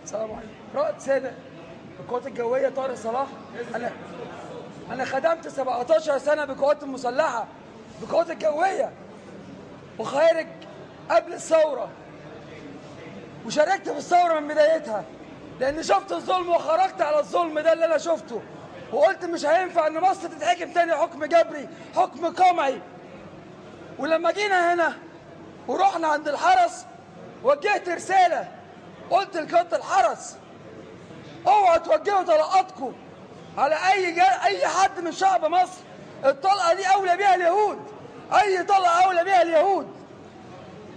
السلام عليكم. رائد سابق بالقوات الجويه طارق صلاح. انا خدمت 17 سنه بالقوات المسلحه بالقوات الجويه، وخارج قبل الثوره، وشاركت في الثوره من بدايتها، لان شفت الظلم وخرجت على الظلم ده اللي انا شفته، وقلت مش هينفع ان مصر تتحكم تاني حكم جبري، حكم قمعي. ولما جينا هنا ورحنا عند الحرس وجهت رساله، قلت لقاده الحرس اوعوا توجهوا طلقاتكم على اي حد من شعب مصر. الطلقه دي اولى بيها اليهود، اي طلقه اولى بيها اليهود.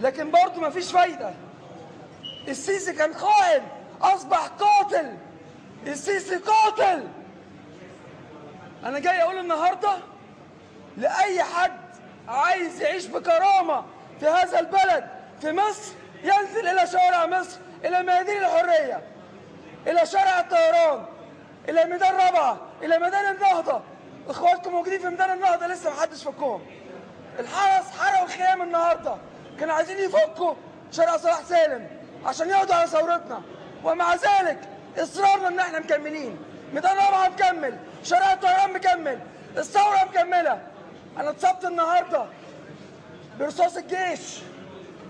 لكن برضه مفيش فايده. السيسي كان خائن، اصبح قاتل. السيسي قاتل. انا جاي اقول النهارده لاي حد عايز يعيش بكرامه في هذا البلد في مصر، ينزل الى شوارع مصر، الى ميادين الحريه، الى شارع الطيران، الى ميدان رابعه، الى ميدان النهضه. اخواتكم موجودين في ميدان النهضه لسه محدش فكهم. الحرس حرقوا الخيام النهارده، كانوا عايزين يفكوا شارع صلاح سالم عشان يقضوا على ثورتنا، ومع ذلك اصرارنا ان احنا مكملين. ميدان رابعه مكمل، شارع الطيران مكمل، الثوره مكمله. انا اتصبت النهارده برصاص الجيش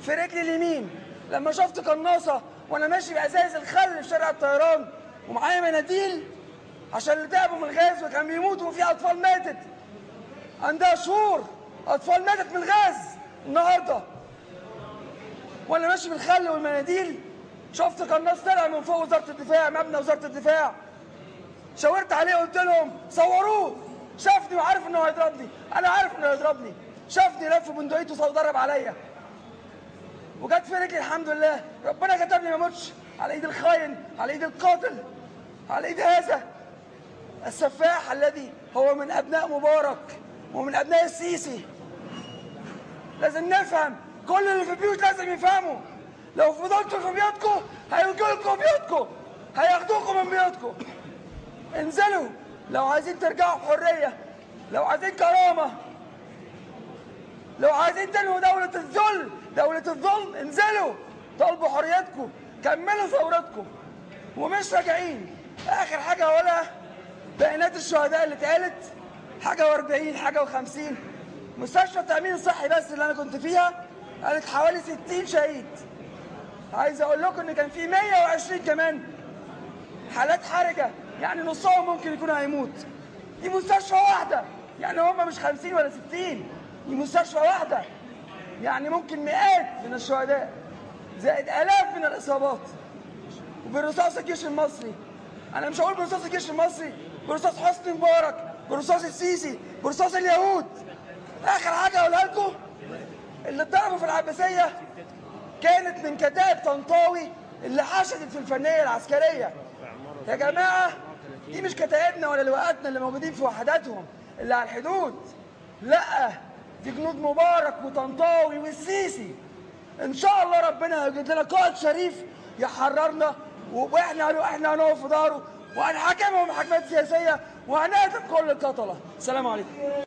في رجلي اليمين لما شفت قناصه وانا ماشي بازايز الخل في شارع الطيران، ومعايا مناديل عشان اللي تعبوا من الغاز وكان بيموتوا، وفي اطفال ماتت عندها شهور، اطفال ماتت من الغاز النهارده. وانا ماشي بالخل والمناديل شفت قناص طلع من فوق وزاره الدفاع، مبنى وزاره الدفاع. شاورت عليه قلت لهم صوروه. شافني وعارف انه هيضربني، انا عارف انه هيضربني. شافني لف بندقيته وضرب عليا، وجت في رجلي الحمد لله. ربنا كتبني ما اموتش على ايد الخاين، على ايد القاتل، على ايد هذا السفاح الذي هو من ابناء مبارك ومن ابناء السيسي. لازم نفهم، كل اللي في البيوت لازم يفهموا. لو فضلتوا في بيوتكم هيجوا لكم بيوتكم، هياخدوكم من بيوتكم. انزلوا لو عايزين ترجعوا بحريه، لو عايزين كرامه، لو عايزين تنهوا دولة الذل، دولة الظلم. انزلوا طالبوا حريتكم، كملوا ثورتكم ومش راجعين. اخر حاجه هقولها، بيانات الشهداء اللي اتقالت حاجه و40 حاجه و50. مستشفى التامين الصحي بس اللي انا كنت فيها قالت حوالي 60 شهيد. عايز اقول لكم ان كان في 120 كمان حالات حرجه، يعني نصهم ممكن يكون هيموت. دي مستشفى واحده، يعني هم مش 50 ولا 60، دي مستشفى واحده، يعني ممكن مئات من الشهداء زائد آلاف من الإصابات. وبرصاص الجيش المصري، أنا مش هقول برصاص الجيش المصري، برصاص حسني مبارك، برصاص السيسي، برصاص اليهود. آخر حاجة أقولها لكم، اللي اتضربوا في العباسية كانت من كتائب طنطاوي اللي حشدت في الفنية العسكرية. يا جماعة دي مش كتائبنا ولا لواءاتنا اللي موجودين في وحداتهم اللي على الحدود، لأ دي جنود مبارك وطنطاوي والسيسي. ان شاء الله ربنا هيجيب لنا قائد شريف يحررنا، واحنا هنقف في ظهره، وهنحاكمهم محاكمات سياسيه، وهنهدم كل القتله. السلام عليكم.